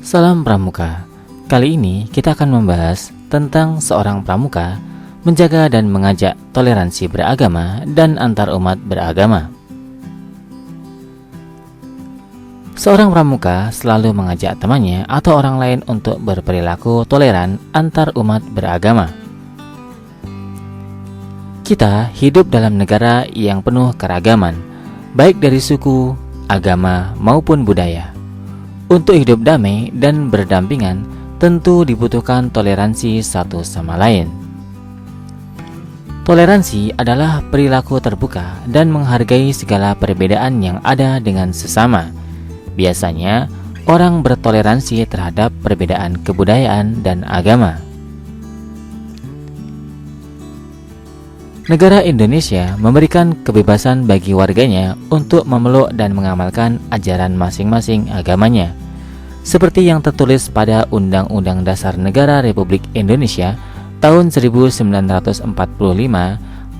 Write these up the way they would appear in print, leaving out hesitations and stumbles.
Salam Pramuka. Kali ini kita akan membahas tentang seorang pramuka menjaga dan mengajak toleransi beragama dan antar umat beragama. Seorang pramuka selalu mengajak temannya atau orang lain untuk berperilaku toleran antar umat beragama. Kita hidup dalam negara yang penuh keragaman, baik dari suku, agama, maupun budaya. Untuk hidup damai dan berdampingan, tentu dibutuhkan toleransi satu sama lain. Toleransi adalah perilaku terbuka dan menghargai segala perbedaan yang ada dengan sesama. Biasanya, orang bertoleransi terhadap perbedaan kebudayaan dan agama. Negara Indonesia memberikan kebebasan bagi warganya untuk memeluk dan mengamalkan ajaran masing-masing agamanya, seperti yang tertulis pada Undang-Undang Dasar Negara Republik Indonesia tahun 1945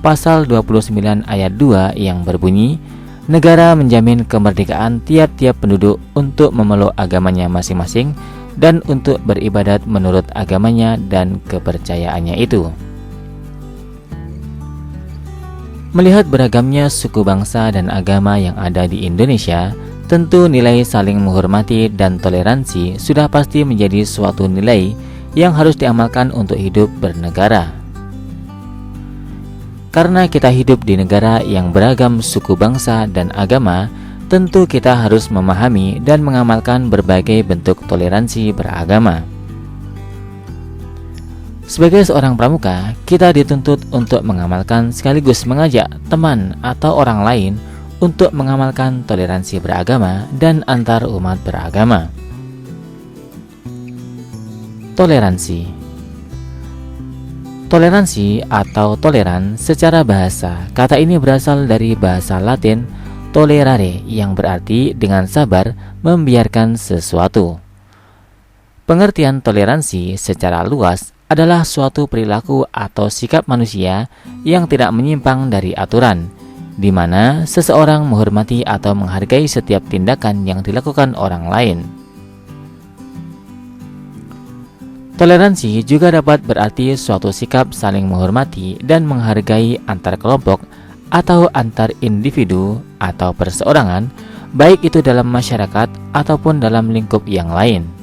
pasal 29 ayat 2 yang berbunyi, negara menjamin kemerdekaan tiap-tiap penduduk untuk memeluk agamanya masing-masing dan untuk beribadat menurut agamanya dan kepercayaannya itu. Melihat beragamnya suku bangsa dan agama yang ada di Indonesia, tentu nilai saling menghormati dan toleransi sudah pasti menjadi suatu nilai yang harus diamalkan untuk hidup bernegara. Karena kita hidup di negara yang beragam suku bangsa dan agama, tentu kita harus memahami dan mengamalkan berbagai bentuk toleransi beragama. Sebagai seorang pramuka, kita dituntut untuk mengamalkan sekaligus mengajak teman atau orang lain untuk mengamalkan toleransi beragama dan antar umat beragama. Toleransi. Toleransi atau toleran secara bahasa, kata ini berasal dari bahasa Latin tolerare yang berarti dengan sabar membiarkan sesuatu. Pengertian toleransi secara luas adalah suatu perilaku atau sikap manusia yang tidak menyimpang dari aturan, di mana seseorang menghormati atau menghargai setiap tindakan yang dilakukan orang lain. Toleransi juga dapat berarti suatu sikap saling menghormati dan menghargai antar kelompok atau antar individu atau perseorangan, baik itu dalam masyarakat ataupun dalam lingkup yang lain.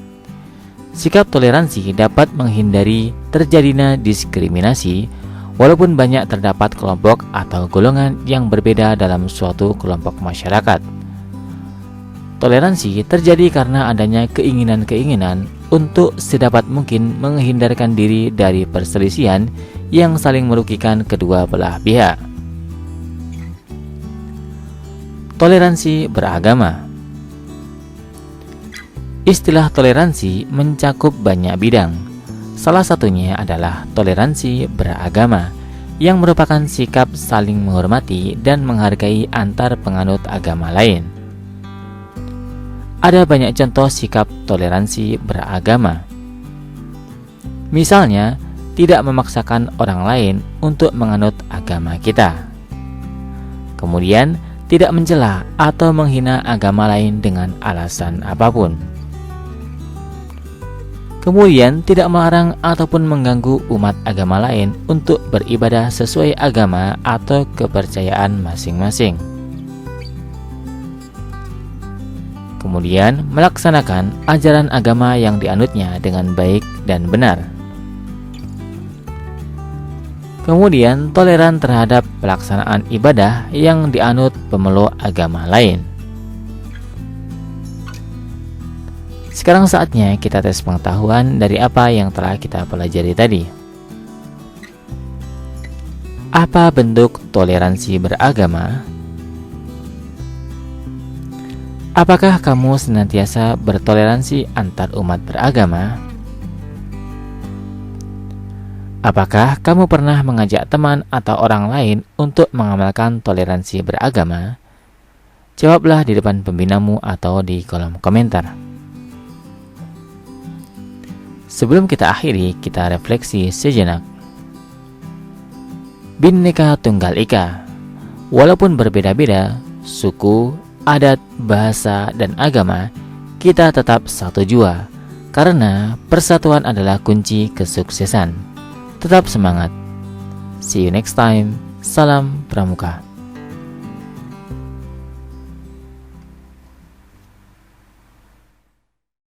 Sikap toleransi dapat menghindari terjadinya diskriminasi, walaupun banyak terdapat kelompok atau golongan yang berbeda dalam suatu kelompok masyarakat. Toleransi terjadi karena adanya keinginan-keinginan untuk sedapat mungkin menghindarkan diri dari perselisihan yang saling merugikan kedua belah pihak. Toleransi beragama. Istilah toleransi mencakup banyak bidang. Salah satunya adalah toleransi beragama, yang merupakan sikap saling menghormati dan menghargai antar penganut agama lain. Ada banyak contoh sikap toleransi beragama. Misalnya, tidak memaksakan orang lain untuk menganut agama kita. Kemudian, tidak mencela atau menghina agama lain dengan alasan apapun. Kemudian, tidak melarang ataupun mengganggu umat agama lain untuk beribadah sesuai agama atau kepercayaan masing-masing. Kemudian, melaksanakan ajaran agama yang dianutnya dengan baik dan benar. Kemudian, toleran terhadap pelaksanaan ibadah yang dianut pemeluk agama lain. Sekarang saatnya kita tes pengetahuan dari apa yang telah kita pelajari tadi. Apa bentuk toleransi beragama? Apakah kamu senantiasa bertoleransi antar umat beragama? Apakah kamu pernah mengajak teman atau orang lain untuk mengamalkan toleransi beragama? Jawablah di depan pembinamu atau di kolom komentar. Sebelum kita akhiri, kita refleksi sejenak. Bhinneka Tunggal Ika. Walaupun berbeda-beda suku, adat, bahasa, dan agama, kita tetap satu jua, karena persatuan adalah kunci kesuksesan. Tetap semangat. See you next time. Salam Pramuka.